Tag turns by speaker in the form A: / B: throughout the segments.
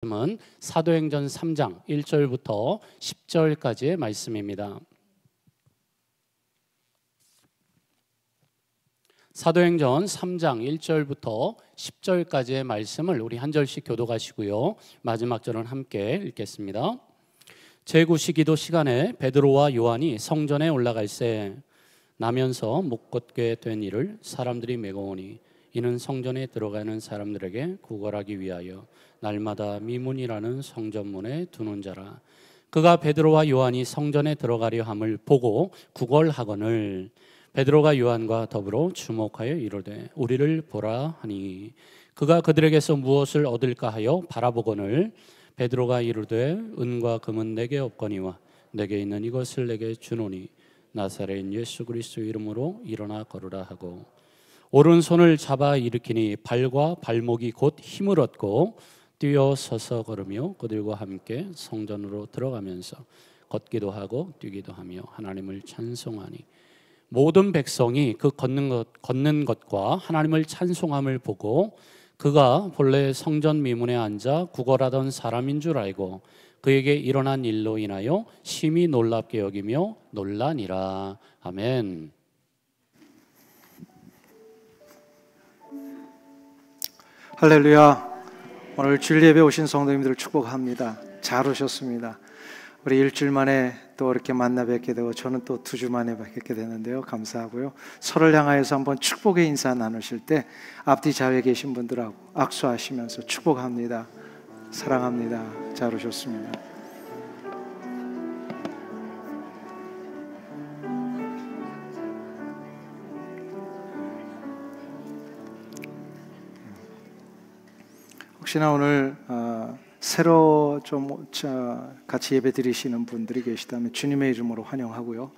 A: 말씀은 사도행전 3장 1절부터 10절까지의 말씀입니다. 사도행전 3장 1절부터 10절까지의 말씀을 우리 한 절씩 교독하시고요. 마지막 절은 함께 읽겠습니다. 제9시 기도 시간에 베드로와 요한이 성전에 올라갈새 나면서 못 걷게 된 이를 사람들이 메고오니 이는 성전에 들어가는 사람들에게 구걸하기 위하여 날마다 미문이라는 성전문에 두는 자라. 그가 베드로와 요한이 성전에 들어가려 함을 보고 구걸하거늘 베드로가 요한과 더불어 주목하여 이르되 우리를 보라 하니 그가 그들에게서 무엇을 얻을까 하여 바라보거늘 베드로가 이르되 은과 금은 내게 없거니와 내게 있는 이것을 내게 주노니 나사렛 예수 그리스도 이름으로 일어나 걸으라 하고 오른손을 잡아 일으키니 발과 발목이 곧 힘을 얻고 뛰어 서서 걸으며 그들과 함께 성전으로 들어가면서 걷기도 하고 뛰기도 하며 하나님을 찬송하니 모든 백성이 그 걷는 것과 하나님을 찬송함을 보고 그가 본래 성전 미문에 앉아 구걸하던 사람인 줄 알고 그에게 일어난 일로 인하여 심히 놀랍게 여기며 놀라니라. 아멘.
B: 할렐루야. 오늘 주일 예배 오신 성도님들을 축복합니다. 잘 오셨습니다. 우리 일주일 만에 또 이렇게 만나 뵙게 되고 저는 또 2주 만에 뵙게 되는데요. 감사하고요. 서로를 향하여서 한번 축복의 인사 나누실 때 앞뒤 좌우에 계신 분들하고 악수하시면서 축복합니다. 사랑합니다. 잘 오셨습니다. 혹시나 오늘 새로 좀 같이 예배 드리시는 분들이 계시다면 주님의 이름으로 환영하고요.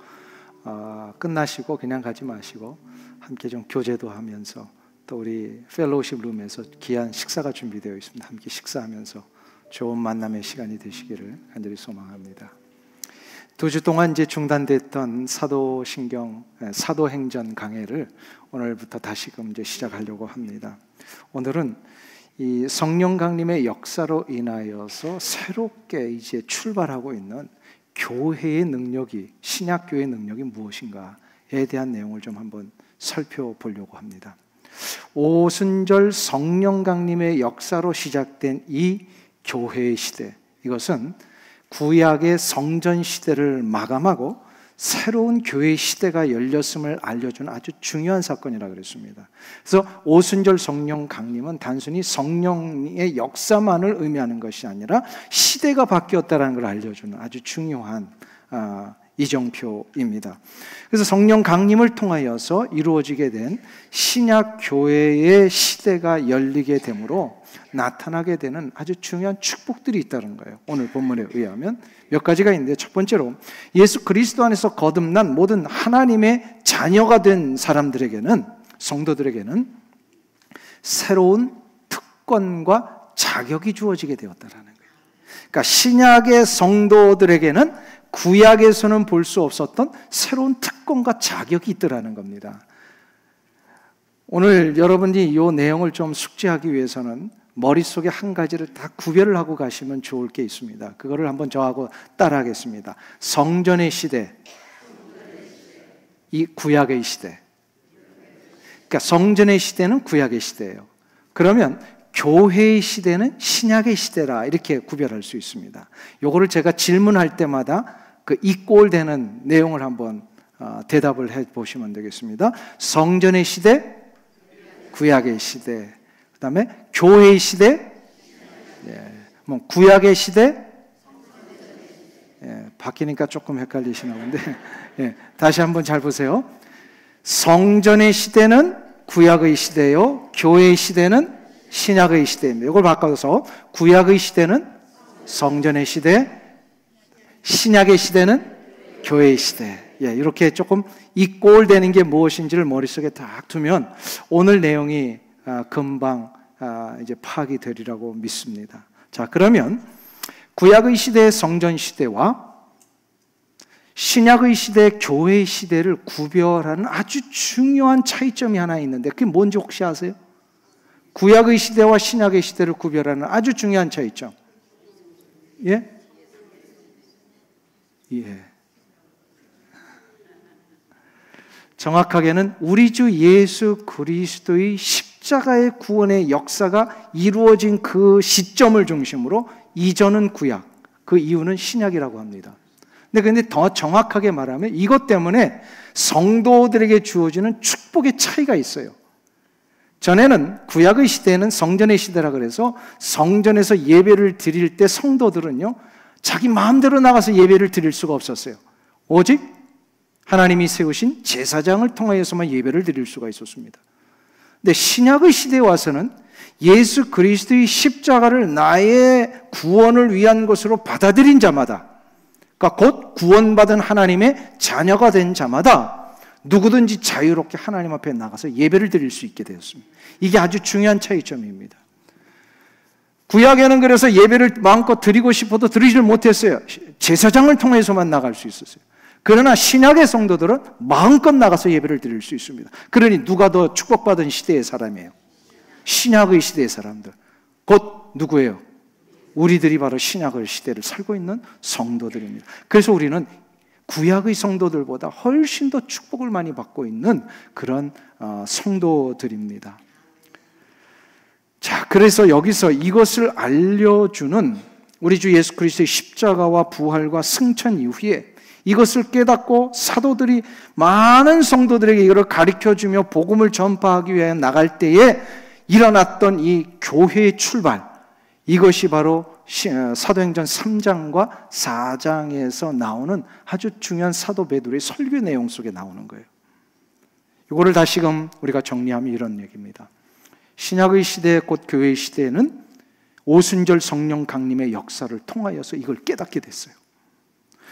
B: 끝나시고 그냥 가지 마시고 함께 좀 교제도 하면서 또 우리 펠로우십 룸에서 귀한 식사가 준비되어 있습니다. 함께 식사하면서 좋은 만남의 시간이 되시기를 간절히 소망합니다. 2주 동안 이제 중단됐던 사도행전 강해를 오늘부터 다시금 이제 시작하려고 합니다. 오늘은 이 성령 강림의 역사로 인하여서 새롭게 이제 출발하고 있는 교회의 능력이, 신약 교회의 능력이 무엇인가에 대한 내용을 좀 한번 살펴보려고 합니다. 오순절 성령 강림의 역사로 시작된 이 교회의 시대, 이것은 구약의 성전 시대를 마감하고 새로운 교회의 시대가 열렸음을 알려주는 아주 중요한 사건이라고 그랬습니다. 그래서 오순절 성령 강림은 단순히 성령의 역사만을 의미하는 것이 아니라 시대가 바뀌었다는 걸 알려주는 아주 중요한 이정표입니다. 그래서 성령 강림을 통하여서 이루어지게 된 신약 교회의 시대가 열리게 되므로 나타나게 되는 아주 중요한 축복들이 있다는 거예요. 오늘 본문에 의하면 몇 가지가 있는데, 첫 번째로 예수 그리스도 안에서 거듭난 모든 하나님의 자녀가 된 사람들에게는, 성도들에게는 새로운 특권과 자격이 주어지게 되었다는 거예요. 그러니까 신약의 성도들에게는 구약에서는 볼 수 없었던 새로운 특권과 자격이 있더라는 겁니다. 오늘 여러분이 이 내용을 좀 숙지하기 위해서는 머릿속에 한 가지를 다 구별을 하고 가시면 좋을 게 있습니다. 그거를 한번 저하고 따라하겠습니다. 성전의 시대, 이 구약의 시대. 그러니까 성전의 시대는 구약의 시대예요. 그러면 교회의 시대는 신약의 시대라, 이렇게 구별할 수 있습니다. 요거를 제가 질문할 때마다 그 이꼴되는 내용을 한번 대답을 해 보시면 되겠습니다. 성전의 시대, 구약의 시대, 그 다음에 교회의 시대, 구약의 시대, 바뀌니까 조금 헷갈리시나 본데, 다시 한번 잘 보세요. 성전의 시대는 구약의 시대요, 교회의 시대는 신약의 시대입니다. 이걸 바꿔서 구약의 시대는 성전의 시대, 신약의 시대는 교회의 시대. 이렇게 조금 이꼴되는 게 무엇인지를 머릿속에 딱 두면 오늘 내용이 금방 이제 파악이 되리라고 믿습니다. 자, 그러면 구약의 시대의 성전 시대와 신약의 시대, 교회의 시대를 구별하는 아주 중요한 차이점이 하나 있는데, 그게 뭔지 혹시 아세요? 구약의 시대와 신약의 시대를 구별하는 아주 중요한 차이점. 예? 예. 정확하게는 우리 주 예수 그리스도의 십자가의 구원의 역사가 이루어진 그 시점을 중심으로 이전은 구약, 그 이후는 신약이라고 합니다. 근데 더 정확하게 말하면 이것 때문에 성도들에게 주어지는 축복의 차이가 있어요. 전에는 구약의 시대에는 성전의 시대라 그래서 성전에서 예배를 드릴 때 성도들은요, 자기 마음대로 나가서 예배를 드릴 수가 없었어요. 오직 하나님이 세우신 제사장을 통하여서만 예배를 드릴 수가 있었습니다. 근데 신약의 시대에 와서는 예수 그리스도의 십자가를 나의 구원을 위한 것으로 받아들인 자마다, 그러니까 곧 구원받은 하나님의 자녀가 된 자마다 누구든지 자유롭게 하나님 앞에 나가서 예배를 드릴 수 있게 되었습니다. 이게 아주 중요한 차이점입니다. 구약에는 그래서 예배를 마음껏 드리고 싶어도 드리질 못했어요. 제사장을 통해서만 나갈 수 있었어요. 그러나 신약의 성도들은 마음껏 나가서 예배를 드릴 수 있습니다. 그러니 누가 더 축복받은 시대의 사람이에요? 신약의 시대의 사람들. 곧 누구예요? 우리들이 바로 신약의 시대를 살고 있는 성도들입니다. 그래서 우리는 구약의 성도들보다 훨씬 더 축복을 많이 받고 있는 그런 성도들입니다. 자, 그래서 여기서 이것을 알려주는 우리 주 예수 그리스도의 십자가와 부활과 승천 이후에 이것을 깨닫고 사도들이 많은 성도들에게 이걸 가르쳐주며 복음을 전파하기 위해 나갈 때에 일어났던 이 교회의 출발, 이것이 바로 사도행전 3장과 4장에서 나오는 아주 중요한 사도 베드로의 설교 내용 속에 나오는 거예요. 이거를 다시금 우리가 정리하면 이런 얘기입니다. 신약의 시대, 곧 교회의 시대에는 오순절 성령 강림의 역사를 통하여서 이걸 깨닫게 됐어요.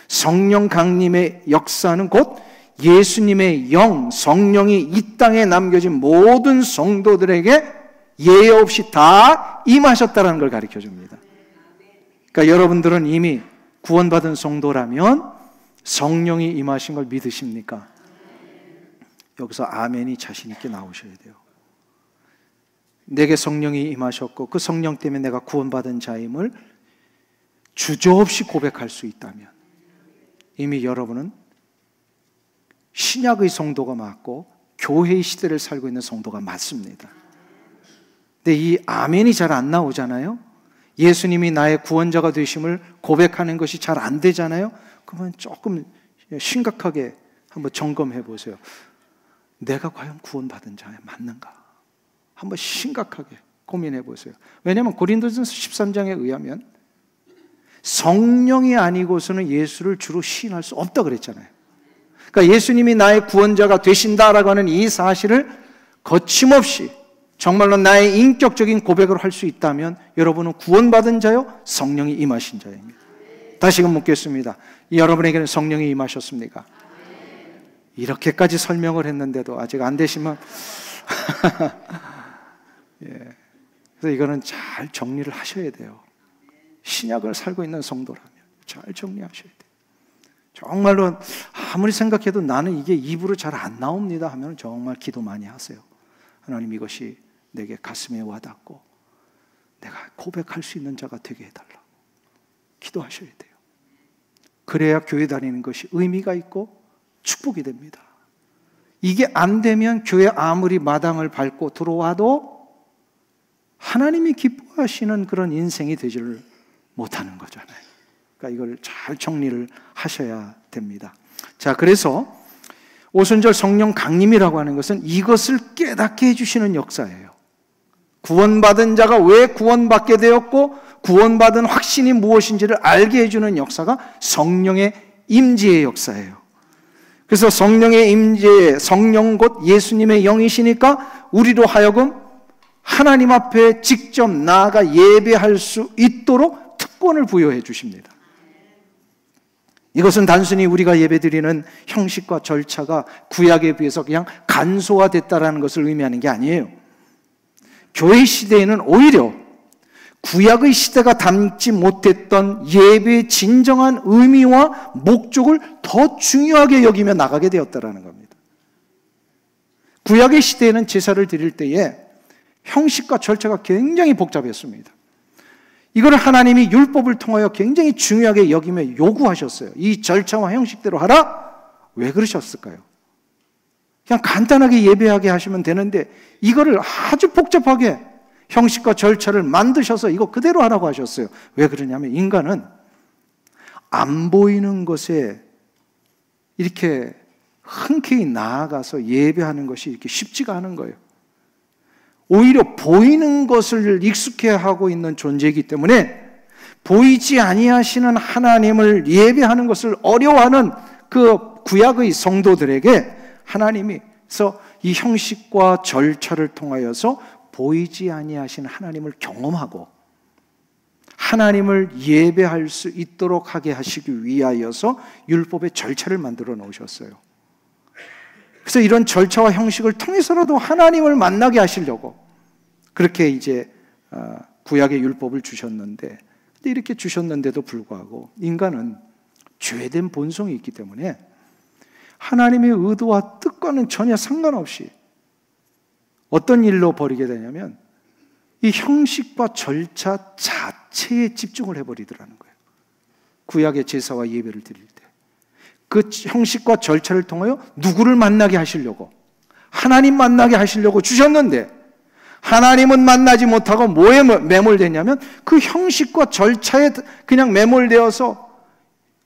B: 성령 강림의 역사는 곧 예수님의 영, 성령이 이 땅에 남겨진 모든 성도들에게 예외 없이 다 임하셨다는 걸 가르쳐 줍니다. 그러니까 여러분들은 이미 구원받은 성도라면 성령이 임하신 걸 믿으십니까? 여기서 아멘이 자신 있게 나오셔야 돼요. 내게 성령이 임하셨고 그 성령 때문에 내가 구원받은 자임을 주저없이 고백할 수 있다면 이미 여러분은 신약의 성도가 맞고 교회의 시대를 살고 있는 성도가 맞습니다. 근데 이 아멘이 잘 안 나오잖아요. 예수님이 나의 구원자가 되심을 고백하는 것이 잘 안 되잖아요. 그러면 조금 심각하게 한번 점검해 보세요. 내가 과연 구원받은 자에 맞는가? 한번 심각하게 고민해 보세요. 왜냐하면 고린도전서 13장에 의하면 성령이 아니고서는 예수를 주로 시인할 수 없다 그랬잖아요. 그러니까 예수님이 나의 구원자가 되신다라고 하는 이 사실을 거침없이 정말로 나의 인격적인 고백을 할 수 있다면 여러분은 구원받은 자요, 성령이 임하신 자입니다. 다시금 묻겠습니다. 여러분에게는 성령이 임하셨습니까? 이렇게까지 설명을 했는데도 아직 안 되시면 예. 그래서 이거는 잘 정리를 하셔야 돼요. 신약을 살고 있는 성도라면 잘 정리하셔야 돼요. 정말로 아무리 생각해도 나는 이게 입으로 잘 안 나옵니다 하면 정말 기도 많이 하세요. 하나님, 이것이 내게 가슴에 와닿고 내가 고백할 수 있는 자가 되게 해달라. 기도하셔야 돼요. 그래야 교회 다니는 것이 의미가 있고 축복이 됩니다. 이게 안 되면 교회 아무리 마당을 밟고 들어와도 하나님이 기뻐하시는 그런 인생이 되지를 못하는 거잖아요. 그러니까 이걸 잘 정리를 하셔야 됩니다. 자, 그래서 오순절 성령 강림이라고 하는 것은 이것을 깨닫게 해주시는 역사예요. 구원받은 자가 왜 구원받게 되었고 구원받은 확신이 무엇인지를 알게 해주는 역사가 성령의 임재의 역사예요. 그래서 성령의 임재, 성령 곧 예수님의 영이시니까 우리로 하여금 하나님 앞에 직접 나아가 예배할 수 있도록 특권을 부여해 주십니다. 이것은 단순히 우리가 예배드리는 형식과 절차가 구약에 비해서 그냥 간소화됐다라는 것을 의미하는 게 아니에요. 교회 시대에는 오히려 구약의 시대가 담지 못했던 예배의 진정한 의미와 목적을 더 중요하게 여기며 나가게 되었다라는 겁니다. 구약의 시대에는 제사를 드릴 때에 형식과 절차가 굉장히 복잡했습니다. 이걸 하나님이 율법을 통하여 굉장히 중요하게 여기며 요구하셨어요. 이 절차와 형식대로 하라? 왜 그러셨을까요? 그냥 간단하게 예배하게 하시면 되는데 이거를 아주 복잡하게 형식과 절차를 만드셔서 이거 그대로 하라고 하셨어요. 왜 그러냐면 인간은 안 보이는 것에 이렇게 흔쾌히 나아가서 예배하는 것이 이렇게 쉽지가 않은 거예요. 오히려 보이는 것을 익숙해하고 있는 존재이기 때문에 보이지 아니하시는 하나님을 예배하는 것을 어려워하는 그 구약의 성도들에게 하나님이서 이 형식과 절차를 통하여서 보이지 아니하신 하나님을 경험하고 하나님을 예배할 수 있도록 하게 하시기 위하여서 율법의 절차를 만들어 놓으셨어요. 그래서 이런 절차와 형식을 통해서라도 하나님을 만나게 하시려고 그렇게 이제 구약의 율법을 주셨는데, 근데 이렇게 주셨는데도 불구하고 인간은 죄된 본성이 있기 때문에 하나님의 의도와 뜻과는 전혀 상관없이 어떤 일로 벌이게 되냐면 이 형식과 절차 자체에 집중을 해버리더라는 거예요. 구약의 제사와 예배를 드릴 때 그 형식과 절차를 통하여 누구를 만나게 하시려고, 하나님 만나게 하시려고 주셨는데 하나님은 만나지 못하고 뭐에 매몰되냐면 그 형식과 절차에 그냥 매몰되어서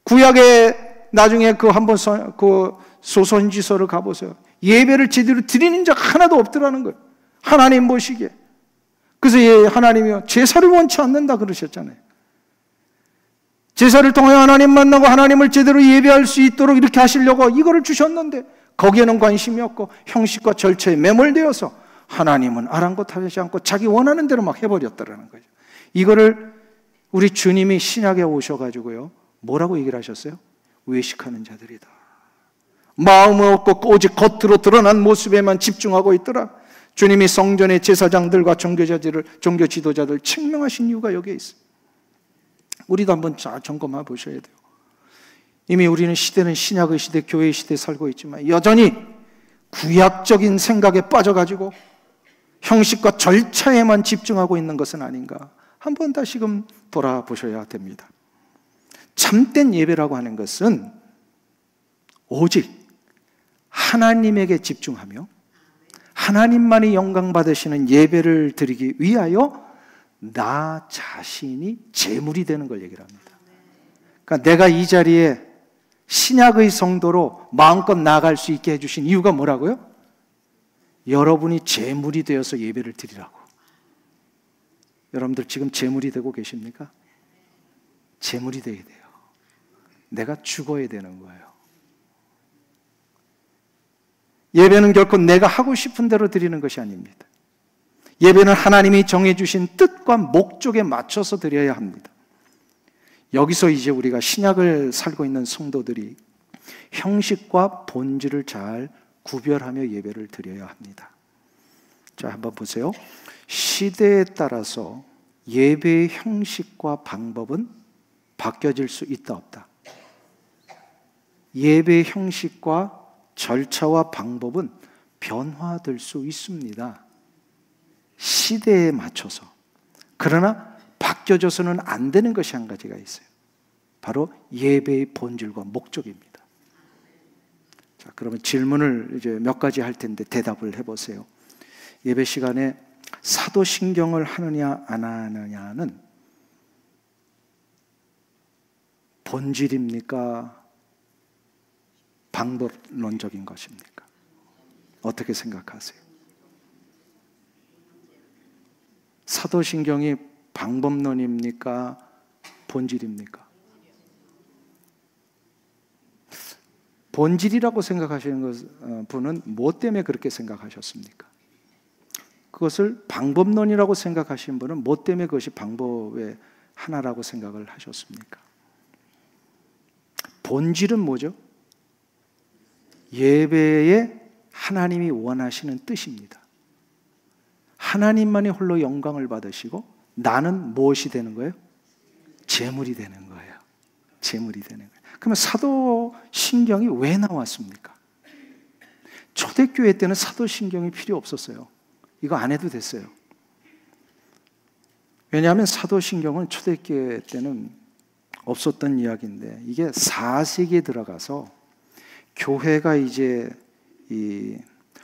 B: 구약에 나중에 그 한번 그 소선지서를 가보세요. 예배를 제대로 드리는 자가 하나도 없더라는 거예요. 하나님 보시기에. 그래서 하나님이 제사를 원치 않는다 그러셨잖아요. 제사를 통해 하나님 만나고 하나님을 제대로 예배할 수 있도록 이렇게 하시려고 이거를 주셨는데 거기에는 관심이 없고 형식과 절차에 매몰되어서 하나님은 아랑곳하지 않고 자기 원하는 대로 막 해버렸다라는 거죠. 이거를 우리 주님이 신약에 오셔가지고요 뭐라고 얘기를 하셨어요? 외식하는 자들이다. 마음은 없고 오직 겉으로 드러난 모습에만 집중하고 있더라. 주님이 성전의 제사장들과 종교 지도자들 책명하신 이유가 여기에 있어요. 우리도 한번 잘 점검해 보셔야 돼요. 이미 우리는 시대는 신약의 시대, 교회의 시대에 살고 있지만 여전히 구약적인 생각에 빠져가지고 형식과 절차에만 집중하고 있는 것은 아닌가, 한번 다시금 돌아보셔야 됩니다. 참된 예배라고 하는 것은 오직 하나님에게 집중하며 하나님만이 영광 받으시는 예배를 드리기 위하여 나 자신이 제물이 되는 걸 얘기를 합니다. 그러니까 내가 이 자리에 신약의 성도로 마음껏 나아갈 수 있게 해주신 이유가 뭐라고요? 여러분이 제물이 되어서 예배를 드리라고. 여러분들 지금 제물이 되고 계십니까? 제물이 되어야 돼요. 내가 죽어야 되는 거예요. 예배는 결코 내가 하고 싶은 대로 드리는 것이 아닙니다. 예배는 하나님이 정해주신 뜻과 목적에 맞춰서 드려야 합니다. 여기서 이제 우리가 신약을 살고 있는 성도들이 형식과 본질을 잘 구별하며 예배를 드려야 합니다. 자, 한번 보세요. 시대에 따라서 예배의 형식과 방법은 바뀌어질 수 있다 없다. 예배의 형식과 절차와 방법은 변화될 수 있습니다. 시대에 맞춰서. 그러나 바뀌어져서는 안 되는 것이 한 가지가 있어요. 바로 예배의 본질과 목적입니다. 자, 그러면 질문을 이제 몇 가지 할 텐데 대답을 해보세요. 예배 시간에 사도신경을 하느냐 안 하느냐는 본질입니까? 방법론적인 것입니까? 어떻게 생각하세요? 사도신경이 방법론입니까? 본질입니까? 본질이라고 생각하시는 분은 뭐 때문에 그렇게 생각하셨습니까? 그것을 방법론이라고 생각하시는 분은 뭐 때문에 그것이 방법의 하나라고 생각을 하셨습니까? 본질은 뭐죠? 예배에 하나님이 원하시는 뜻입니다. 하나님만이 홀로 영광을 받으시고 나는 무엇이 되는 거예요? 제물이 되는 거예요. 제물이 되는 거예요. 그러면 사도신경이 왜 나왔습니까? 초대교회 때는 사도신경이 필요 없었어요. 이거 안 해도 됐어요. 왜냐하면 사도신경은 초대교회 때는 없었던 이야기인데 이게 4세기에 들어가서 교회가 이제 이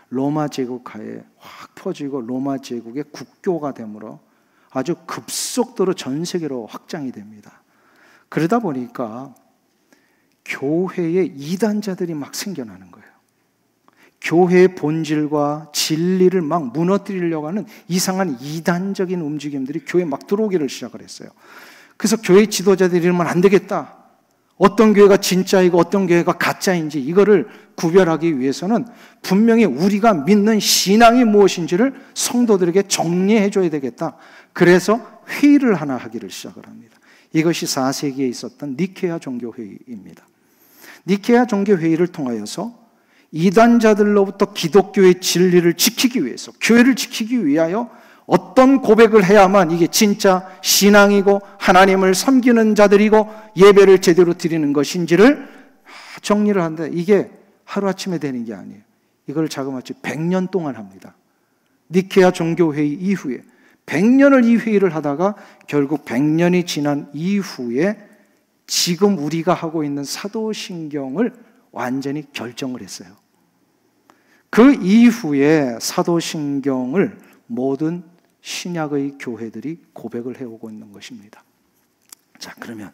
B: 로마 제국 하에 확 퍼지고 로마 제국의 국교가 되므로 아주 급속도로 전 세계로 확장이 됩니다. 그러다 보니까 교회에 이단자들이 막 생겨나는 거예요. 교회의 본질과 진리를 막 무너뜨리려고 하는 이상한 이단적인 움직임들이 교회에 막 들어오기를 시작을 했어요. 그래서 교회 지도자들이 이러면 안 되겠다. 어떤 교회가 진짜이고 어떤 교회가 가짜인지 이거를 구별하기 위해서는 분명히 우리가 믿는 신앙이 무엇인지를 성도들에게 정리해 줘야 되겠다. 그래서 회의를 하나 하기를 시작을 합니다. 이것이 4세기에 있었던 니케아 종교회의입니다. 니케아 종교회의를 통하여서 이단자들로부터 기독교의 진리를 지키기 위해서, 교회를 지키기 위하여 어떤 고백을 해야만 이게 진짜 신앙이고 하나님을 섬기는 자들이고 예배를 제대로 드리는 것인지를 정리를 하는데 이게 하루아침에 되는 게 아니에요. 이걸 자그마치 100년 동안 합니다. 니케아 종교회의 이후에 100년을 이 회의를 하다가 결국 100년이 지난 이후에 지금 우리가 하고 있는 사도신경을 완전히 결정을 했어요. 그 이후에 사도신경을 모든 신약의 교회들이 고백을 해오고 있는 것입니다. 자, 그러면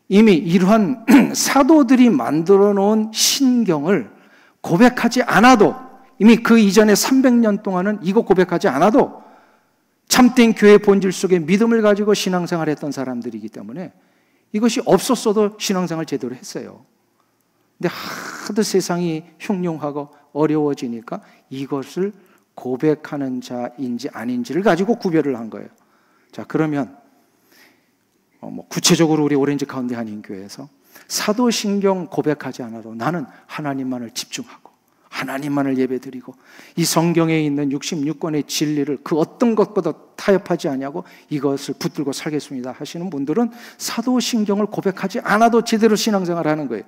B: 이미 이러한 사도들이 만들어 놓은 신경을 고백하지 않아도 이미 그 이전에 300년 동안은 이거 고백하지 않아도 참된 교회의 본질 속에 믿음을 가지고 신앙생활을 했던 사람들이기 때문에 이것이 없었어도 신앙생활 제대로 했어요. 근데 하도 세상이 흉흉하고 어려워지니까 이것을 고백하는 자인지 아닌지를 가지고 구별을 한 거예요. 자, 그러면 구체적으로 우리 오렌지 카운티 한인교회에서 사도신경 고백하지 않아도 나는 하나님만을 집중하고 하나님만을 예배드리고 이 성경에 있는 66권의 진리를 그 어떤 것보다 타협하지 아니하고 이것을 붙들고 살겠습니다 하시는 분들은 사도신경을 고백하지 않아도 제대로 신앙생활을 하는 거예요.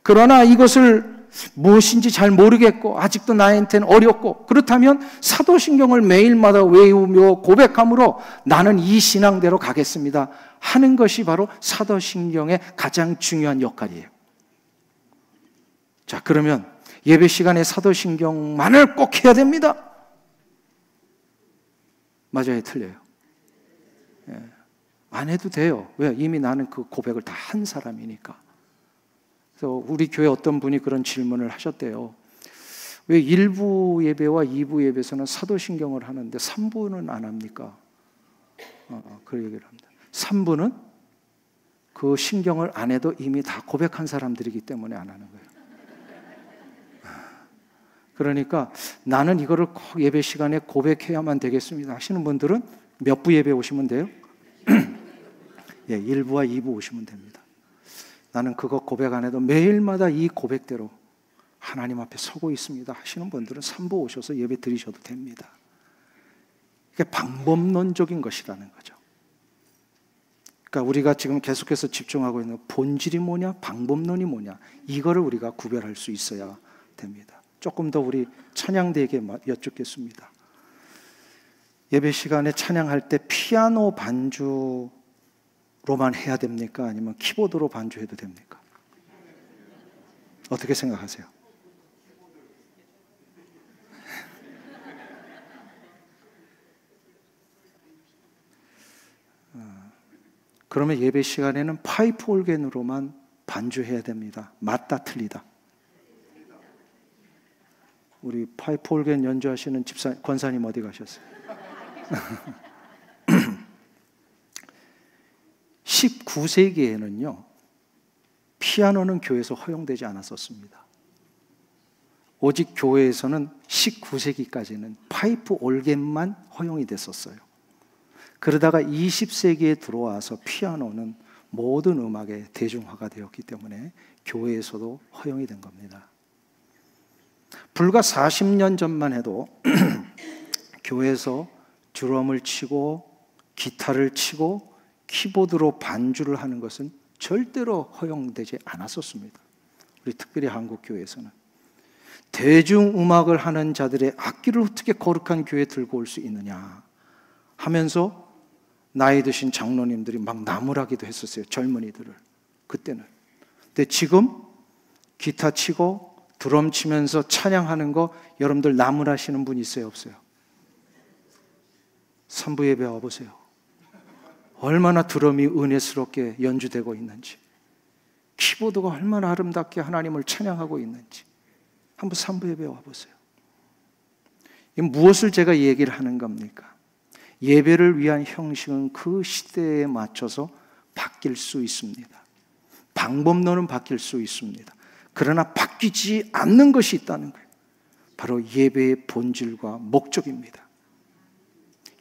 B: 그러나 이것을 무엇인지 잘 모르겠고 아직도 나한테는 어렵고 그렇다면 사도신경을 매일마다 외우며 고백함으로 나는 이 신앙대로 가겠습니다 하는 것이 바로 사도신경의 가장 중요한 역할이에요. 자, 그러면 예배 시간에 사도신경만을 꼭 해야 됩니다. 맞아요, 틀려요? 예. 안 해도 돼요. 왜? 이미 나는 그 고백을 다 한 사람이니까. 그래서 우리 교회 어떤 분이 그런 질문을 하셨대요. 왜 1부 예배와 2부 예배에서는 사도신경을 하는데 3부는 안 합니까? 그 얘기를 합니다. 3부는 그 신경을 안 해도 이미 다 고백한 사람들이기 때문에 안 하는 거예요. 그러니까 나는 이거를 꼭 예배 시간에 고백해야만 되겠습니다 하시는 분들은 몇 부 예배 오시면 돼요? 예, 1부와 2부 오시면 됩니다. 나는 그거 고백 안 해도 매일마다 이 고백대로 하나님 앞에 서고 있습니다 하시는 분들은 3부 오셔서 예배 드리셔도 됩니다. 이게 방법론적인 것이라는 거죠. 그러니까 우리가 지금 계속해서 집중하고 있는 본질이 뭐냐, 방법론이 뭐냐, 이거를 우리가 구별할 수 있어야 됩니다. 조금 더 우리 찬양대에게 여쭙겠습니다. 예배 시간에 찬양할 때 피아노 반주로만 해야 됩니까? 아니면 키보드로 반주해도 됩니까? 어떻게 생각하세요? 그러면 예배 시간에는 파이프 올겐으로만 반주해야 됩니다. 맞다, 틀리다? 우리 파이프 올겐 연주하시는 권사님 어디 가셨어요? 19세기에는요 피아노는 교회에서 허용되지 않았었습니다. 오직 교회에서는 19세기까지는 파이프 올겐만 허용이 됐었어요. 그러다가 20세기에 들어와서 피아노는 모든 음악의 대중화가 되었기 때문에 교회에서도 허용이 된 겁니다. 불과 40년 전만 해도 교회에서 드럼을 치고 기타를 치고 키보드로 반주를 하는 것은 절대로 허용되지 않았었습니다. 우리 특별히 한국교회에서는. 대중음악을 하는 자들의 악기를 어떻게 거룩한 교회에 들고 올 수 있느냐 하면서 나이 드신 장로님들이 막 나무라기도 했었어요. 젊은이들을. 그때는. 근데 지금 기타 치고 드럼 치면서 찬양하는 거 여러분들 나무라시는 분 있어요? 없어요? 산부 예배 와보세요. 얼마나 드럼이 은혜스럽게 연주되고 있는지, 키보드가 얼마나 아름답게 하나님을 찬양하고 있는지 한번 산부 예배 와보세요. 무엇을 제가 얘기를 하는 겁니까? 예배를 위한 형식은 그 시대에 맞춰서 바뀔 수 있습니다. 방법론은 바뀔 수 있습니다. 그러나 바뀌지 않는 것이 있다는 거예요. 바로 예배의 본질과 목적입니다.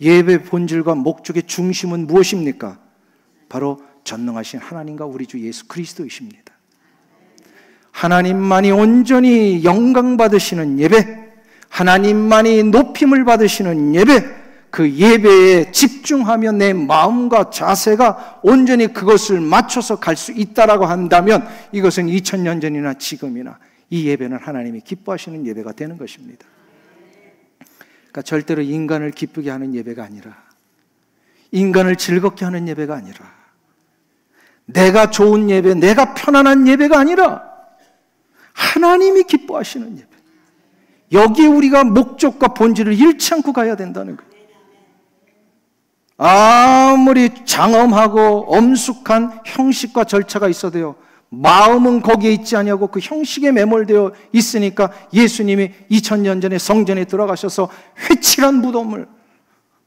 B: 예배의 본질과 목적의 중심은 무엇입니까? 바로 전능하신 하나님과 우리 주 예수 그리스도이십니다. 하나님만이 온전히 영광 받으시는 예배, 하나님만이 높임을 받으시는 예배, 그 예배에 집중하며 내 마음과 자세가 온전히 그것을 맞춰서 갈 수 있다라고 한다면 이것은 2000년 전이나 지금이나 이 예배는 하나님이 기뻐하시는 예배가 되는 것입니다. 그러니까 절대로 인간을 기쁘게 하는 예배가 아니라, 인간을 즐겁게 하는 예배가 아니라, 내가 좋은 예배, 내가 편안한 예배가 아니라 하나님이 기뻐하시는 예배. 여기에 우리가 목적과 본질을 잃지 않고 가야 된다는 거예요. 아무리 장엄하고 엄숙한 형식과 절차가 있어도요, 마음은 거기에 있지 아니하고 그 형식에 매몰되어 있으니까 예수님이 2000년 전에 성전에 들어가셔서 회칠한 무덤을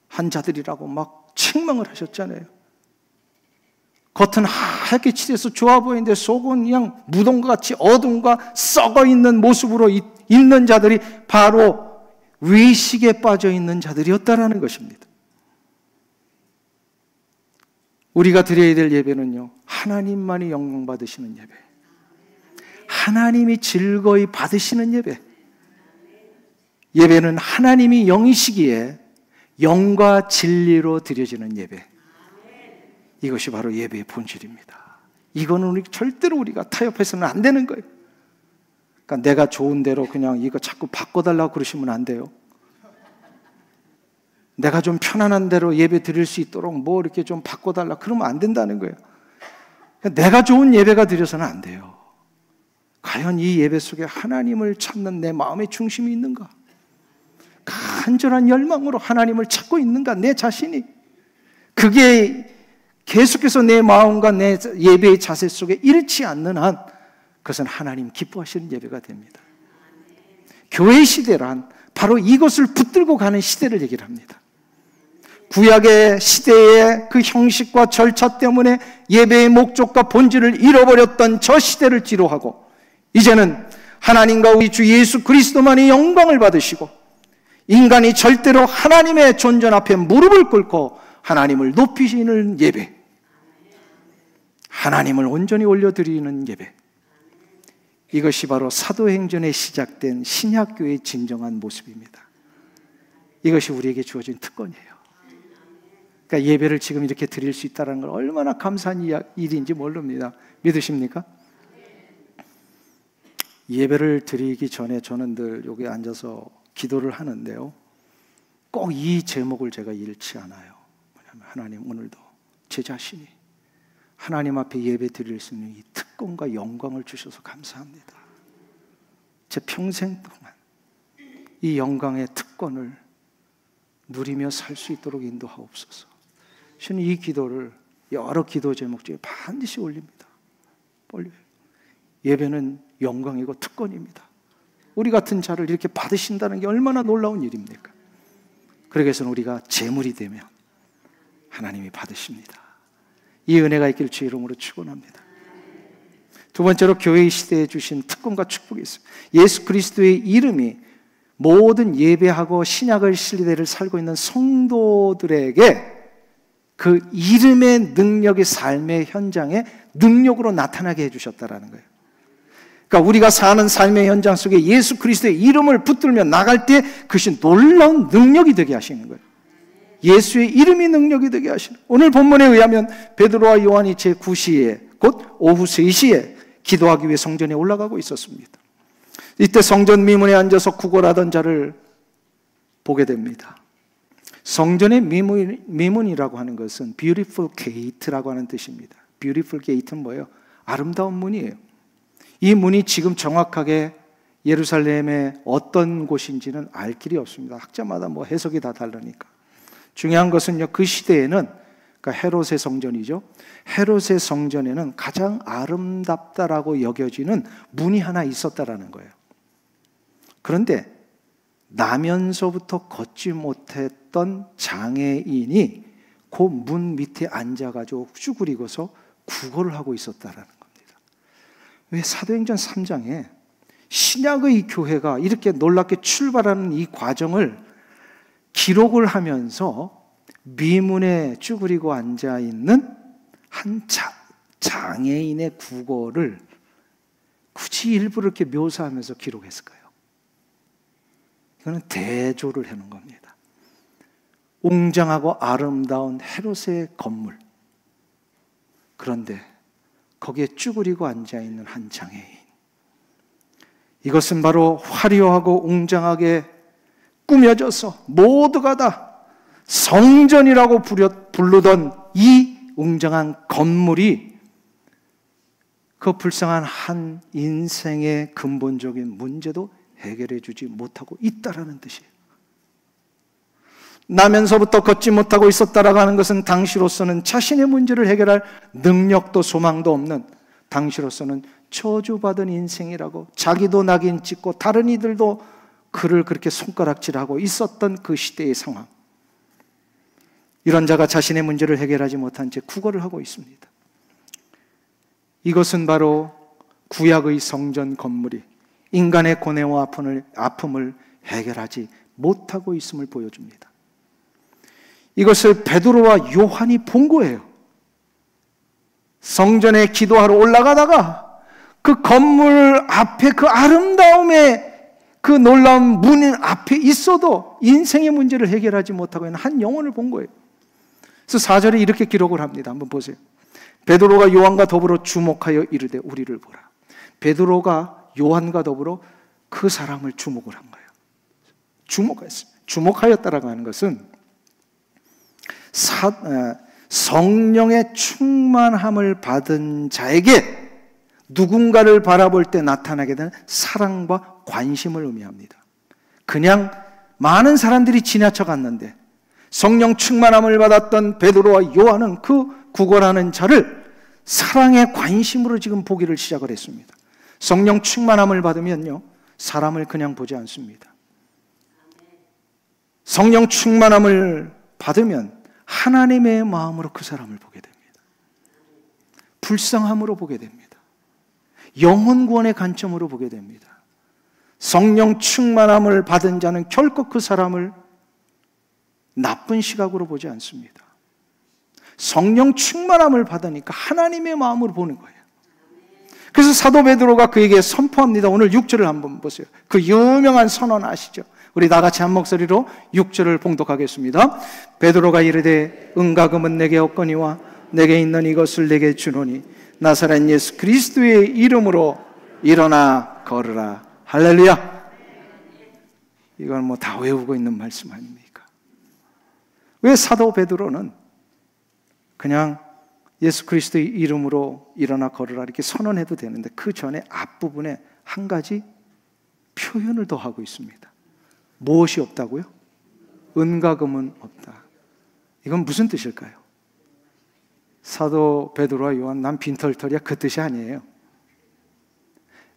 B: 한 자들이라고 막 책망을 하셨잖아요. 겉은 하얗게 칠해서 좋아 보이는데 속은 그냥 무덤과 같이 어둠과 썩어 있는 모습으로 있는 자들이 바로 외식에 빠져 있는 자들이었다라는 것입니다. 우리가 드려야 될 예배는요, 하나님만이 영광 받으시는 예배, 하나님이 즐거이 받으시는 예배. 예배는 하나님이 영이시기에 영과 진리로 드려지는 예배. 이것이 바로 예배의 본질입니다. 이거는 절대로 우리가 타협해서는 안 되는 거예요. 그러니까 내가 좋은 대로 그냥 이거 자꾸 바꿔달라고 그러시면 안 돼요. 내가 좀 편안한 대로 예배 드릴 수 있도록 뭐 이렇게 좀 바꿔달라 그러면 안 된다는 거예요. 내가 좋은 예배가 드려서는 안 돼요. 과연 이 예배 속에 하나님을 찾는 내 마음의 중심이 있는가? 간절한 열망으로 하나님을 찾고 있는가? 내 자신이. 그게 계속해서 내 마음과 내 예배의 자세 속에 잃지 않는 한 그것은 하나님 기뻐하시는 예배가 됩니다. 교회 시대란 바로 이것을 붙들고 가는 시대를 얘기를 합니다. 구약의 시대의 그 형식과 절차 때문에 예배의 목적과 본질을 잃어버렸던 저 시대를 뒤로하고 이제는 하나님과 우리 주 예수 그리스도만이 영광을 받으시고 인간이 절대로 하나님의 존전 앞에 무릎을 꿇고 하나님을 높이시는 예배, 하나님을 온전히 올려드리는 예배, 이것이 바로 사도행전에 시작된 신약교회의 진정한 모습입니다. 이것이 우리에게 주어진 특권이에요. 그러니까 예배를 지금 이렇게 드릴 수 있다는 걸 얼마나 감사한 일인지 모릅니다. 믿으십니까? 예배를 드리기 전에 저는 늘 여기 앉아서 기도를 하는데요, 꼭 이 제목을 제가 잃지 않아요. 뭐냐면 하나님, 오늘도 제 자신이 하나님 앞에 예배 드릴 수 있는 이 특권과 영광을 주셔서 감사합니다. 제 평생 동안 이 영광의 특권을 누리며 살 수 있도록 인도하옵소서. 저는 이 기도를 여러 기도 제목 중에 반드시 올립니다. 올려요. 예배는 영광이고 특권입니다. 우리 같은 자를 이렇게 받으신다는 게 얼마나 놀라운 일입니까? 그러기 위해서는 우리가 제물이 되면 하나님이 받으십니다. 이 은혜가 있길 주의 이름으로 축원합니다. 두 번째로 교회 시대에 주신 특권과 축복이 있습니다. 예수 그리스도의 이름이 모든 예배하고 신약을 시대를 살고 있는 성도들에게 그 이름의 능력이 삶의 현장에 능력으로 나타나게 해주셨다라는 거예요. 그러니까 우리가 사는 삶의 현장 속에 예수 그리스도의 이름을 붙들며 나갈 때 그것이 놀라운 능력이 되게 하시는 거예요. 예수의 이름이 능력이 되게 하시는 거예요. 오늘 본문에 의하면 베드로와 요한이 제9시에 곧 오후 3시에 기도하기 위해 성전에 올라가고 있었습니다. 이때 성전 미문에 앉아서 구걸하던 자를 보게 됩니다. 성전의 미문이라고 하는 것은 beautiful gate라고 하는 뜻입니다. beautiful gate는 뭐예요? 아름다운 문이에요. 이 문이 지금 정확하게 예루살렘의 어떤 곳인지는 알 길이 없습니다. 학자마다 뭐 해석이 다 다르니까. 중요한 것은요, 그 시대에는, 그러니까 헤롯의 성전이죠. 헤롯의 성전에는 가장 아름답다라고 여겨지는 문이 하나 있었다라는 거예요. 그런데 나면서부터 걷지 못했던 장애인이 그 문 밑에 앉아가지고 쭈그리고서 구걸을 하고 있었다라는 겁니다. 왜 사도행전 3장에 신약의 교회가 이렇게 놀랍게 출발하는 이 과정을 기록을 하면서 미문에 쭈그리고 앉아있는 한 장애인의 구걸을 굳이 일부러 이렇게 묘사하면서 기록했을까요? 이거는 대조를 해놓은 겁니다. 웅장하고 아름다운 헤롯의 건물, 그런데 거기에 쭈그리고 앉아있는 한 장애인, 이것은 바로 화려하고 웅장하게 꾸며져서 모두가 다 성전이라고 부르던 이 웅장한 건물이 그 불쌍한 한 인생의 근본적인 문제도 해결해 주지 못하고 있다라는 뜻이에요. 나면서부터 걷지 못하고 있었다라고 하는 것은 당시로서는 자신의 문제를 해결할 능력도 소망도 없는, 당시로서는 저주받은 인생이라고 자기도 낙인 찍고 다른 이들도 그를 그렇게 손가락질하고 있었던 그 시대의 상황. 이런 자가 자신의 문제를 해결하지 못한 채 구걸을 하고 있습니다. 이것은 바로 구약의 성전 건물이 인간의 고뇌와 아픔을 해결하지 못하고 있음을 보여줍니다. 이것을 베드로와 요한이 본 거예요. 성전에 기도하러 올라가다가 그 건물 앞에 그 아름다움의 그 놀라운 문 앞에 있어도 인생의 문제를 해결하지 못하고 있는 한 영혼을 본 거예요. 그래서 4절에 이렇게 기록을 합니다. 한번 보세요. 베드로가 요한과 더불어 주목하여 이르되 우리를 보라. 베드로가 요한과 더불어 그 사람을 주목을 한 거예요. 주목했어요. 주목하였다라고 하는 것은 성령의 충만함을 받은 자에게 누군가를 바라볼 때 나타나게 되는 사랑과 관심을 의미합니다. 그냥 많은 사람들이 지나쳐 갔는데 성령 충만함을 받았던 베드로와 요한은 그 구걸하는 자를 사랑의 관심으로 지금 보기를 시작을 했습니다. 성령 충만함을 받으면요, 사람을 그냥 보지 않습니다. 성령 충만함을 받으면 하나님의 마음으로 그 사람을 보게 됩니다. 불쌍함으로 보게 됩니다. 영혼 구원의 관점으로 보게 됩니다. 성령 충만함을 받은 자는 결코 그 사람을 나쁜 시각으로 보지 않습니다. 성령 충만함을 받으니까 하나님의 마음으로 보는 거예요. 그래서 사도 베드로가 그에게 선포합니다. 오늘 6절을 한번 보세요. 그 유명한 선언 아시죠? 우리 다 같이 한 목소리로 6절을 봉독하겠습니다. 베드로가 이르되 은과금은 내게 없거니와 내게 있는 이것을 내게 주노니 나사렛 예수 그리스도의 이름으로 일어나 걸으라. 할렐루야. 이건 뭐 다 외우고 있는 말씀 아닙니까? 왜 사도 베드로는 그냥 예수 그리스도의 이름으로 일어나 걸으라 이렇게 선언해도 되는데 그 전에 앞부분에 한 가지 표현을 더 하고 있습니다. 무엇이 없다고요? 은과 금은 없다. 이건 무슨 뜻일까요? 사도 베드로와 요한 난 빈털털이야 그 뜻이 아니에요.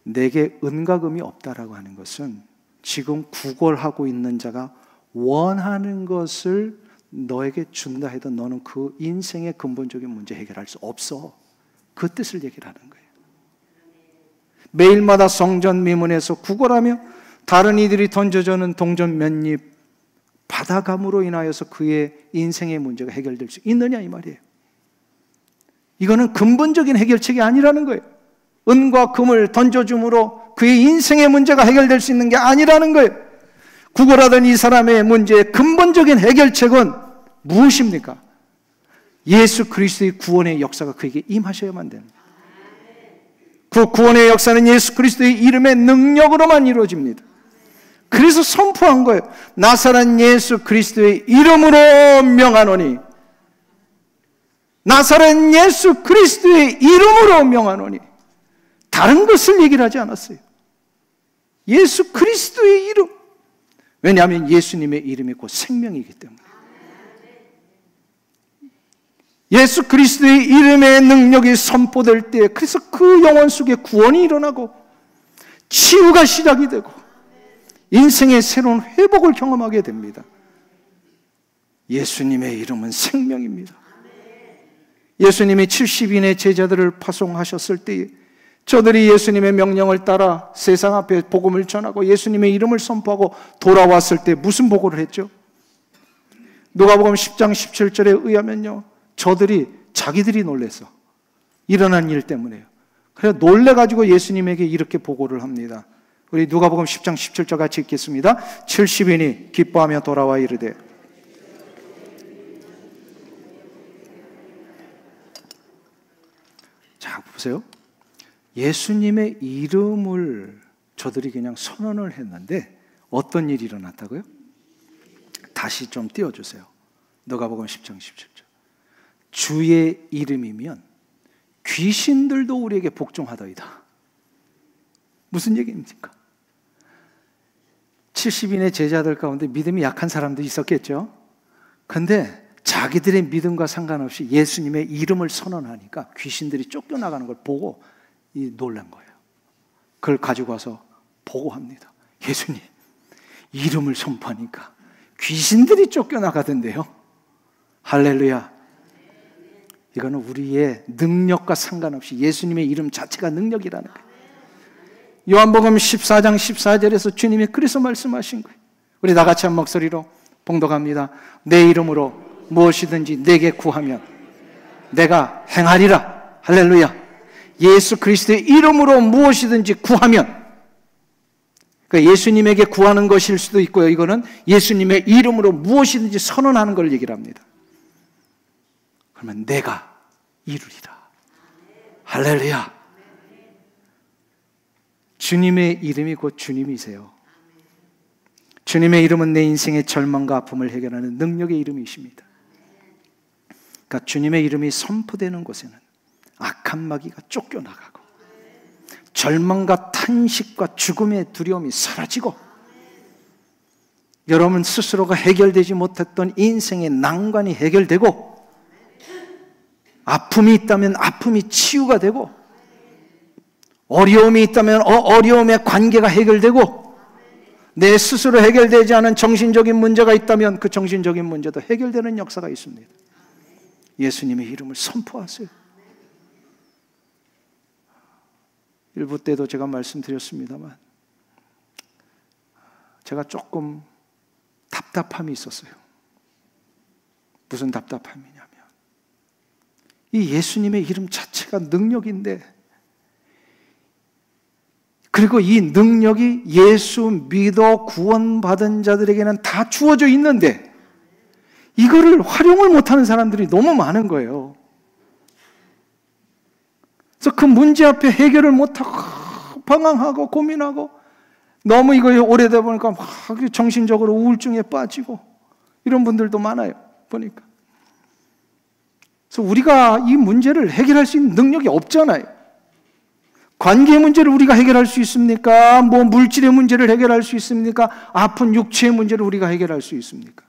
B: 내게 은과 금이 없다라고 하는 것은 지금 구걸하고 있는 자가 원하는 것을 너에게 준다 해도 너는 그 인생의 근본적인 문제 해결할 수 없어. 그 뜻을 얘기를 하는 거예요. 매일마다 성전 미문에서 구걸하며 다른 이들이 던져주는 동전 몇 입 받아감으로 인하여서 그의 인생의 문제가 해결될 수 있느냐 이 말이에요. 이거는 근본적인 해결책이 아니라는 거예요. 은과 금을 던져줌으로 그의 인생의 문제가 해결될 수 있는 게 아니라는 거예요. 구걸하던 이 사람의 문제의 근본적인 해결책은 무엇입니까? 예수 그리스도의 구원의 역사가 그에게 임하셔야만 됩니다. 그 구원의 역사는 예수 그리스도의 이름의 능력으로만 이루어집니다. 그래서 선포한 거예요. 나사렛 예수 그리스도의 이름으로 명하노니, 나사렛 예수 그리스도의 이름으로 명하노니. 다른 것을 얘기를 하지 않았어요. 예수 그리스도의 이름. 왜냐하면 예수님의 이름이 곧 생명이기 때문에. 예수 그리스도의 이름의 능력이 선포될 때, 그래서 그 영혼 속에 구원이 일어나고 치유가 시작이 되고 인생의 새로운 회복을 경험하게 됩니다. 예수님의 이름은 생명입니다. 예수님이 70인의 제자들을 파송하셨을 때 저들이 예수님의 명령을 따라 세상 앞에 복음을 전하고 예수님의 이름을 선포하고 돌아왔을 때 무슨 보고를 했죠? 누가복음 10장 17절에 의하면요, 저들이 자기들이 놀래서 일어난 일 때문에요. 그래서 놀래가지고 예수님에게 이렇게 보고를 합니다. 우리 누가복음 10장 17절 같이 읽겠습니다. 70인이 기뻐하며 돌아와 이르되. 자, 보세요. 예수님의 이름을 저들이 그냥 선언을 했는데 어떤 일이 일어났다고요? 다시 좀 띄워주세요. 누가복음 10장 17절. 주의 이름이면 귀신들도 우리에게 복종하더이다. 무슨 얘기입니까? 70인의 제자들 가운데 믿음이 약한 사람도 있었겠죠. 근데 자기들의 믿음과 상관없이 예수님의 이름을 선언하니까 귀신들이 쫓겨나가는 걸 보고 놀란 거예요. 그걸 가지고 와서 보고합니다. 예수님, 이름을 선포하니까 귀신들이 쫓겨나가던데요. 할렐루야. 이거는 우리의 능력과 상관없이 예수님의 이름 자체가 능력이라는 거예요. 요한복음 14장 14절에서 주님이 그래서 말씀하신 거예요. 우리 다 같이 한 목소리로 봉독합니다. 내 이름으로 무엇이든지 내게 구하면 내가 행하리라. 할렐루야. 예수 그리스도의 이름으로 무엇이든지 구하면, 그러니까 예수님에게 구하는 것일 수도 있고요, 이거는 예수님의 이름으로 무엇이든지 선언하는 걸 얘기를 합니다. 그러면 내가 이루리라. 할렐루야. 주님의 이름이 곧 주님이세요. 주님의 이름은 내 인생의 절망과 아픔을 해결하는 능력의 이름이십니다. 그러니까 주님의 이름이 선포되는 곳에는 악한 마귀가 쫓겨나가고 절망과 탄식과 죽음의 두려움이 사라지고 여러분 스스로가 해결되지 못했던 인생의 난관이 해결되고 아픔이 있다면 아픔이 치유가 되고 어려움이 있다면 어려움의 관계가 해결되고 내 스스로 해결되지 않은 정신적인 문제가 있다면 그 정신적인 문제도 해결되는 역사가 있습니다. 예수님의 이름을 선포하세요. 일부 때도 제가 말씀드렸습니다만 제가 조금 답답함이 있었어요. 무슨 답답함이냐면 이 예수님의 이름 자체가 능력인데, 그리고 이 능력이 예수 믿어 구원받은 자들에게는 다 주어져 있는데 이거를 활용을 못하는 사람들이 너무 많은 거예요. 그래서 그 문제 앞에 해결을 못하고 방황하고 고민하고 너무 이거 오래되다 보니까 막 정신적으로 우울증에 빠지고 이런 분들도 많아요. 보니까. 그래서 우리가 이 문제를 해결할 수 있는 능력이 없잖아요. 관계 문제를 우리가 해결할 수 있습니까? 뭐 물질의 문제를 해결할 수 있습니까? 아픈 육체의 문제를 우리가 해결할 수 있습니까?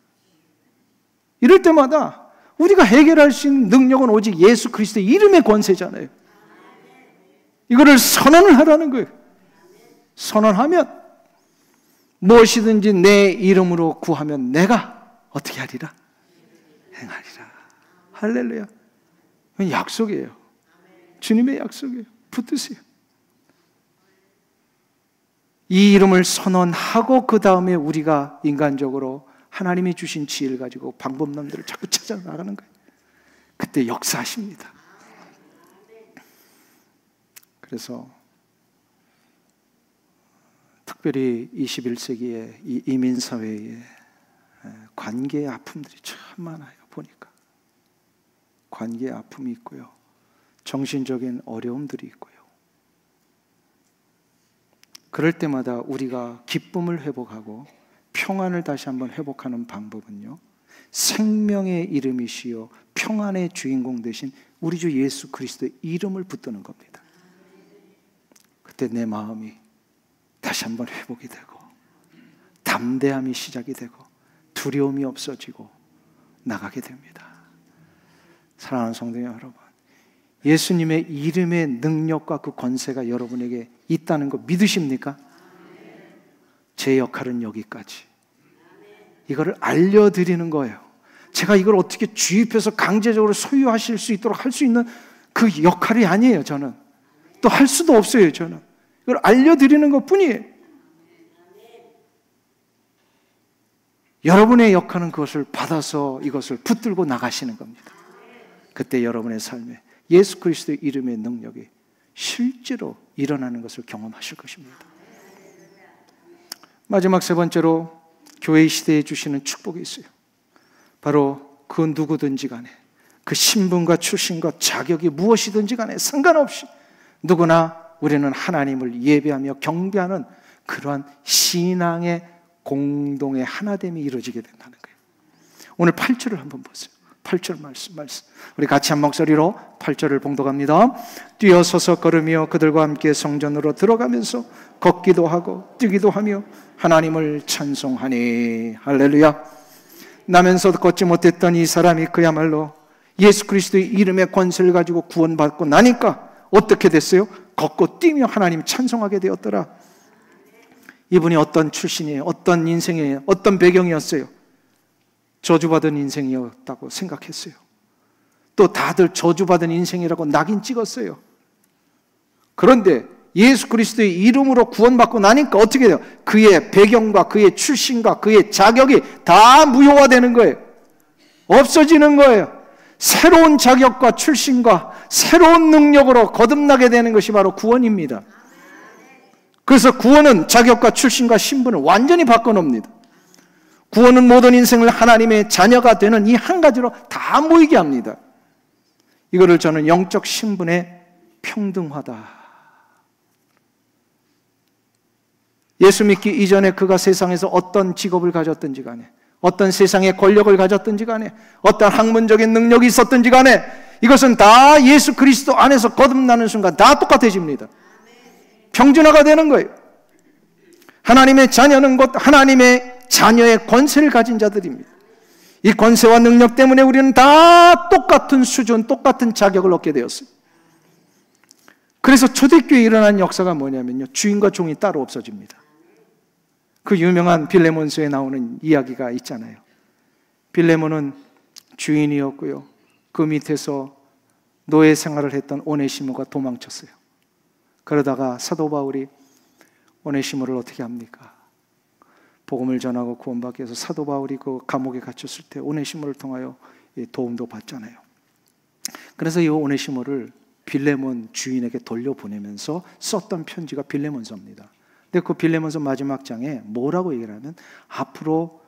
B: 이럴 때마다 우리가 해결할 수 있는 능력은 오직 예수 그리스도의 이름의 권세잖아요. 이거를 선언을 하라는 거예요. 선언하면 무엇이든지 내 이름으로 구하면 내가 어떻게 하리라? 행하리라. 할렐루야. 이건 약속이에요. 주님의 약속이에요. 붙드세요. 이 이름을 선언하고 그 다음에 우리가 인간적으로 하나님이 주신 지혜를 가지고 방법론들을 자꾸 찾아 나가는 거예요. 그때 역사하십니다. 그래서 특별히 21세기의 이 이민사회에 관계의 아픔들이 참 많아요. 보니까 관계의 아픔이 있고요, 정신적인 어려움들이 있고요. 그럴 때마다 우리가 기쁨을 회복하고 평안을 다시 한번 회복하는 방법은요, 생명의 이름이시요 평안의 주인공 되신 우리 주 예수 그리스도의 이름을 붙드는 겁니다. 그때 내 마음이 다시 한번 회복이 되고 담대함이 시작이 되고 두려움이 없어지고 나가게 됩니다. 사랑하는 성도 여러분, 예수님의 이름의 능력과 그 권세가 여러분에게 있다는 거 믿으십니까? 제 역할은 여기까지. 이거를 알려드리는 거예요. 제가 이걸 어떻게 주입해서 강제적으로 소유하실 수 있도록 할 수 있는 그 역할이 아니에요. 저는 또 할 수도 없어요. 저는 이걸 알려드리는 것 뿐이에요. 여러분의 역할은 그것을 받아서 이것을 붙들고 나가시는 겁니다. 그때 여러분의 삶에 예수 그리스도의 이름의 능력이 실제로 일어나는 것을 경험하실 것입니다. 마지막 세 번째로 교회 시대에 주시는 축복이 있어요. 바로 그 누구든지 간에 그 신분과 출신과 자격이 무엇이든지 간에 상관없이 누구나 우리는 하나님을 예배하며 경배하는 그러한 신앙의 공동의 하나됨이 이루어지게 된다는 거예요. 오늘 8절을 한번 보세요. 8절 말씀. 우리 같이 한 목소리로 8절을 봉독합니다. 뛰어서서 걸으며 그들과 함께 성전으로 들어가면서 걷기도 하고 뛰기도 하며 하나님을 찬송하니. 할렐루야. 나면서도 걷지 못했던 이 사람이 그야말로 예수 그리스도의 이름의 권세를 가지고 구원받고 나니까 어떻게 됐어요? 걷고 뛰며 하나님 찬송하게 되었더라. 이분이 어떤 출신이에요? 어떤 인생이에요? 어떤 배경이었어요? 저주받은 인생이었다고 생각했어요. 또 다들 저주받은 인생이라고 낙인 찍었어요. 그런데 예수 그리스도의 이름으로 구원받고 나니까 어떻게 돼요? 그의 배경과 그의 출신과 그의 자격이 다 무효화되는 거예요. 없어지는 거예요. 새로운 자격과 출신과 새로운 능력으로 거듭나게 되는 것이 바로 구원입니다. 그래서 구원은 자격과 출신과 신분을 완전히 바꿔놓습니다. 구원은 모든 인생을 하나님의 자녀가 되는 이 한 가지로 다 모이게 합니다. 이거를 저는 영적 신분의 평등화다. 예수 믿기 이전에 그가 세상에서 어떤 직업을 가졌든지 간에, 어떤 세상의 권력을 가졌든지 간에, 어떤 학문적인 능력이 있었든지 간에 이것은 다 예수 그리스도 안에서 거듭나는 순간 다 똑같아집니다. 평준화가 되는 거예요. 하나님의 자녀는 곧 하나님의 자녀의 권세를 가진 자들입니다. 이 권세와 능력 때문에 우리는 다 똑같은 수준, 똑같은 자격을 얻게 되었어요. 그래서 초대교회에 일어난 역사가 뭐냐면요, 주인과 종이 따로 없어집니다. 그 유명한 빌레몬서에 나오는 이야기가 있잖아요. 빌레몬은 주인이었고요, 그 밑에서 노예 생활을 했던 오네시모가 도망쳤어요. 그러다가 사도 바울이 오네시모를 어떻게 합니까? 복음을 전하고 구원받기 위해서 사도 바울이 그 감옥에 갇혔을 때 오네시모를 통하여 도움도 받잖아요. 그래서 이 오네시모를 빌레몬 주인에게 돌려보내면서 썼던 편지가 빌레몬서입니다. 근데 그 빌레몬서 마지막 장에 뭐라고 얘기를 하면, 앞으로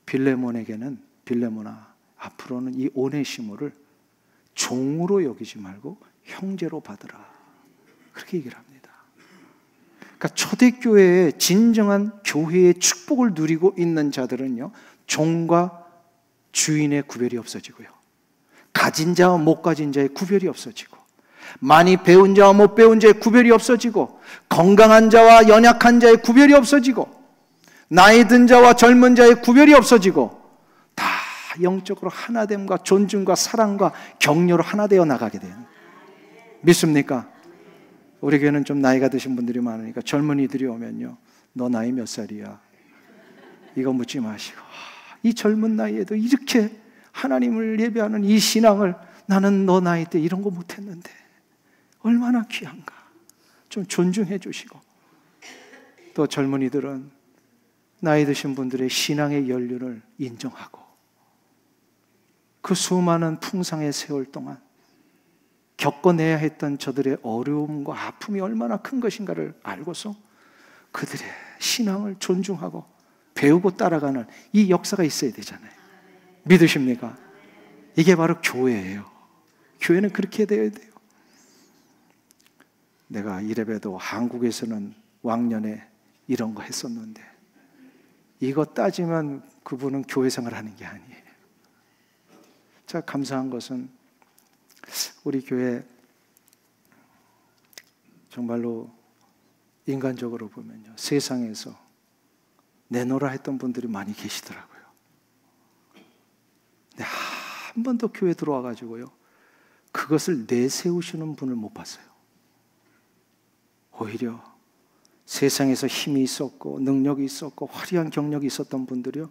B: 빌레몬에게는, 빌레몬아, 앞으로는 이 오네시모를 종으로 여기지 말고 형제로 받으라, 그렇게 얘기를 합니다. 그러니까 초대교회의 진정한 교회의 축복을 누리고 있는 자들은요, 종과 주인의 구별이 없어지고요, 가진 자와 못 가진 자의 구별이 없어지고, 많이 배운 자와 못 배운 자의 구별이 없어지고, 건강한 자와 연약한 자의 구별이 없어지고, 나이 든 자와 젊은 자의 구별이 없어지고, 다 영적으로 하나됨과 존중과 사랑과 격려로 하나 되어 나가게 돼요. 믿습니까? 우리 교회는 좀 나이가 드신 분들이 많으니까 젊은이들이 오면요, 너 나이 몇 살이야? 이거 묻지 마시고, 이 젊은 나이에도 이렇게 하나님을 예배하는 이 신앙을, 나는 너 나이 때 이런 거 못했는데 얼마나 귀한가, 좀 존중해 주시고, 또 젊은이들은 나이 드신 분들의 신앙의 연륜을 인정하고, 그 수많은 풍상의 세월 동안 겪어내야 했던 저들의 어려움과 아픔이 얼마나 큰 것인가를 알고서 그들의 신앙을 존중하고 배우고 따라가는 이 역사가 있어야 되잖아요. 믿으십니까? 이게 바로 교회예요. 교회는 그렇게 되어야 돼요. 내가 이래봬도 한국에서는 왕년에 이런 거 했었는데, 이거 따지면 그분은 교회 생활하는 게 아니에요. 자, 감사한 것은 우리 교회 정말로 인간적으로 보면요, 세상에서 내놓으라 했던 분들이 많이 계시더라고요. 근데 한 번도 교회 들어와 가지고요, 그것을 내세우시는 분을 못 봤어요. 오히려 세상에서 힘이 있었고 능력이 있었고 화려한 경력이 있었던 분들이요,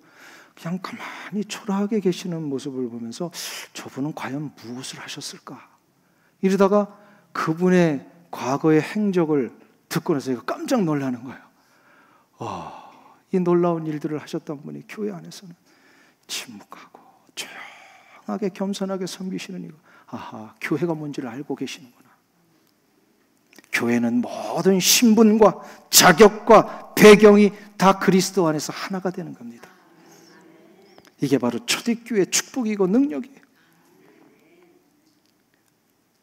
B: 그냥 가만히 초라하게 계시는 모습을 보면서 저분은 과연 무엇을 하셨을까? 이러다가 그분의 과거의 행적을 듣고 나서 제가 깜짝 놀라는 거예요. 이 놀라운 일들을 하셨던 분이 교회 안에서는 침묵하고 조용하게 겸손하게 섬기시는 이거, 아하, 교회가 뭔지를 알고 계시는구나. 교회는 모든 신분과 자격과 배경이 다 그리스도 안에서 하나가 되는 겁니다. 이게 바로 초대교회의 축복이고 능력이에요.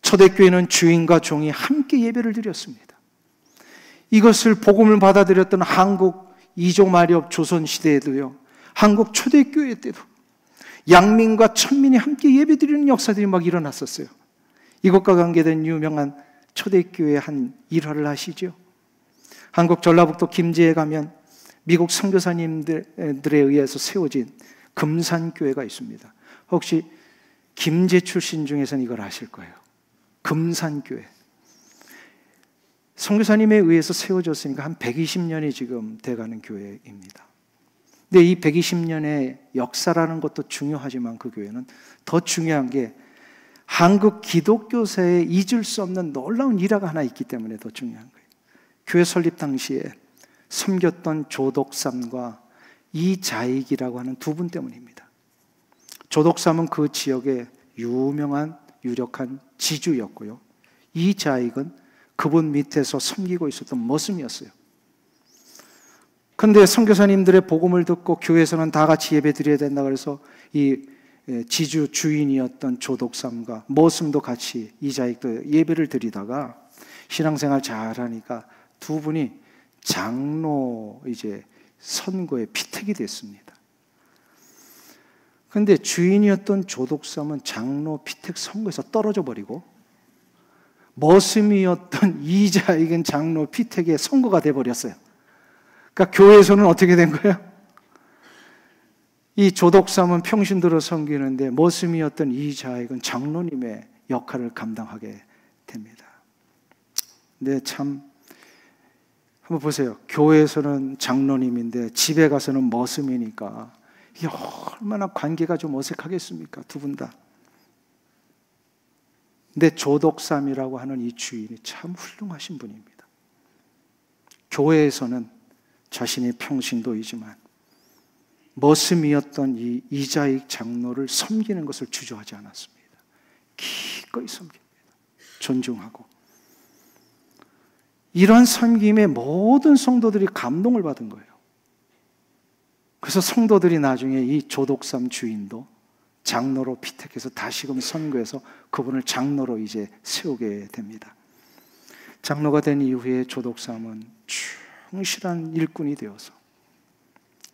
B: 초대교회는 주인과 종이 함께 예배를 드렸습니다. 이것을 복음을 받아들였던 한국 이조 마렵 조선 시대에도요, 한국 초대교회 때도 양민과 천민이 함께 예배드리는 역사들이 막 일어났었어요. 이것과 관계된 유명한 초대교회 한 일화를 아시죠? 한국 전라북도 김제에 가면 미국 선교사님들에 의해서 세워진 금산교회가 있습니다. 혹시 김제 출신 중에서는 이걸 아실 거예요. 금산교회. 선교사님에 의해서 세워졌으니까 한 120년이 지금 돼가는 교회입니다. 근데 이 120년의 역사라는 것도 중요하지만 그 교회는 더 중요한 게 한국 기독교사에 잊을 수 없는 놀라운 일화가 하나 있기 때문에 더 중요한 거예요. 교회 설립 당시에 섬겼던 조덕삼과 이자익이라고 하는 두 분 때문입니다. 조덕삼은 그 지역의 유명한 유력한 지주였고요, 이자익은 그분 밑에서 섬기고 있었던 머슴이었어요. 그런데 선교사님들의 복음을 듣고 교회에서는 다 같이 예배 드려야 된다 그래서 이 지주 주인이었던 조덕삼과 머슴도 같이 이자익도 예배를 드리다가 신앙생활 잘하니까 두 분이 장로 선거에 피택이 됐습니다. 그런데 주인이었던 조덕삼은 장로 피택 선거에서 떨어져 버리고 머슴이었던 이자익은 장로 피택에 선거가 돼버렸어요. 그러니까 교회에서는 어떻게 된 거예요? 이 조덕삼은 평신도로 섬기는데 머슴이었던 이자익은 장로님의 역할을 감당하게 됩니다. 근데 참 한번 보세요. 교회에서는 장로님인데 집에 가서는 머슴이니까 이게 얼마나 관계가 좀 어색하겠습니까? 두 분 다. 근데 조덕삼이라고 하는 이 주인이 참 훌륭하신 분입니다. 교회에서는 자신이 평신도이지만 머슴이었던 이 이자익 장로를 섬기는 것을 주저하지 않았습니다. 기꺼이 섬깁니다. 존중하고. 이런 섬김에 모든 성도들이 감동을 받은 거예요. 그래서 성도들이 나중에 이 조덕삼 주인도 장로로 피택해서 다시금 선거해서 그분을 장로로 세우게 됩니다. 장로가 된 이후에 조덕삼은 충실한 일꾼이 되어서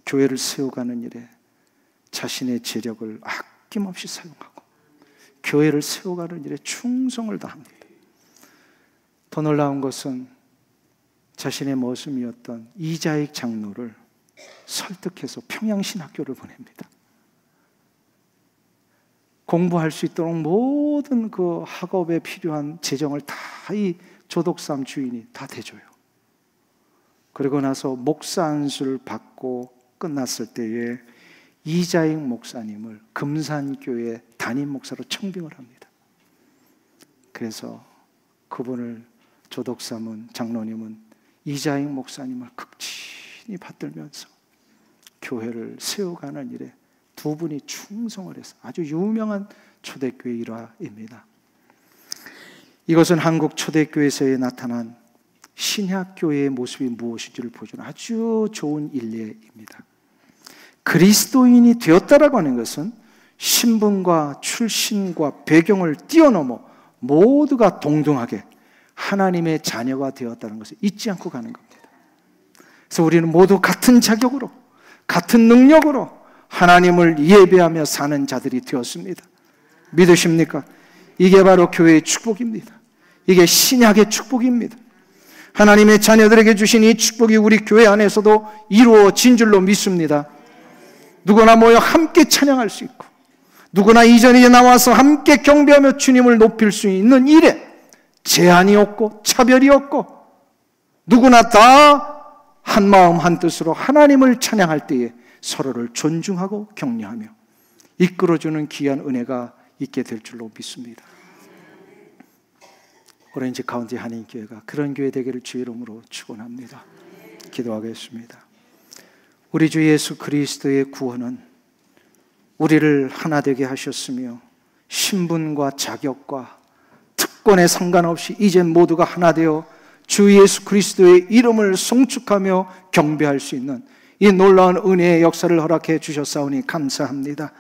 B: 교회를 세워가는 일에 자신의 재력을 아낌없이 사용하고 교회를 세워가는 일에 충성을 다합니다. 더 놀라운 것은 자신의 모습이었던 이자익 장로를 설득해서 평양신학교를 보냅니다. 공부할 수 있도록 모든 그 학업에 필요한 재정을 다 이 조덕삼 주인이 다 대줘요. 그리고 나서 목사 안수를 받고 끝났을 때에 이자익 목사님을 금산교회 담임 목사로 청빙을 합니다. 그래서 그분을 조덕삼은 장로님은 이자익 목사님을 극진히 받들면서 교회를 세워가는 일에 두 분이 충성을 해서 아주 유명한 초대교회 일화입니다. 이것은 한국 초대교회에서에 나타난 신약교회의 모습이 무엇인지를 보여주는 아주 좋은 일례입니다. 그리스도인이 되었다라고 하는 것은 신분과 출신과 배경을 뛰어넘어 모두가 동등하게 하나님의 자녀가 되었다는 것을 잊지 않고 가는 겁니다. 그래서 우리는 모두 같은 자격으로, 같은 능력으로 하나님을 예배하며 사는 자들이 되었습니다. 믿으십니까? 이게 바로 교회의 축복입니다. 이게 신약의 축복입니다. 하나님의 자녀들에게 주신 이 축복이 우리 교회 안에서도 이루어진 줄로 믿습니다. 누구나 모여 함께 찬양할 수 있고, 누구나 이전에 나와서 함께 경배하며 주님을 높일 수 있는 일에 제한이 없고 차별이 없고, 누구나 다 한마음 한뜻으로 하나님을 찬양할 때에 서로를 존중하고 격려하며 이끌어주는 귀한 은혜가 있게 될 줄로 믿습니다. 오렌지 카운티 한인교회가 그런 교회 되기를 주의 이름으로 축원합니다. 기도하겠습니다. 우리 주 예수 그리스도의 구원은 우리를 하나 되게 하셨으며, 신분과 자격과 특권에 상관없이 이제 모두가 하나 되어 주 예수 그리스도의 이름을 송축하며 경배할 수 있는 이 놀라운 은혜의 역사를 허락해 주셨사오니 감사합니다.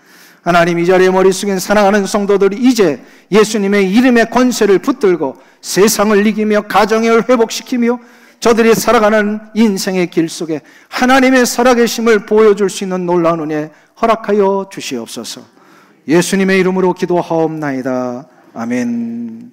B: 하나님, 이 자리에 머릿속에 사랑하는 성도들이 이제 예수님의 이름의 권세를 붙들고 세상을 이기며 가정을 회복시키며 저들이 살아가는 인생의 길 속에 하나님의 살아계심을 보여줄 수 있는 놀라운 은혜 허락하여 주시옵소서. 예수님의 이름으로 기도하옵나이다. 아멘.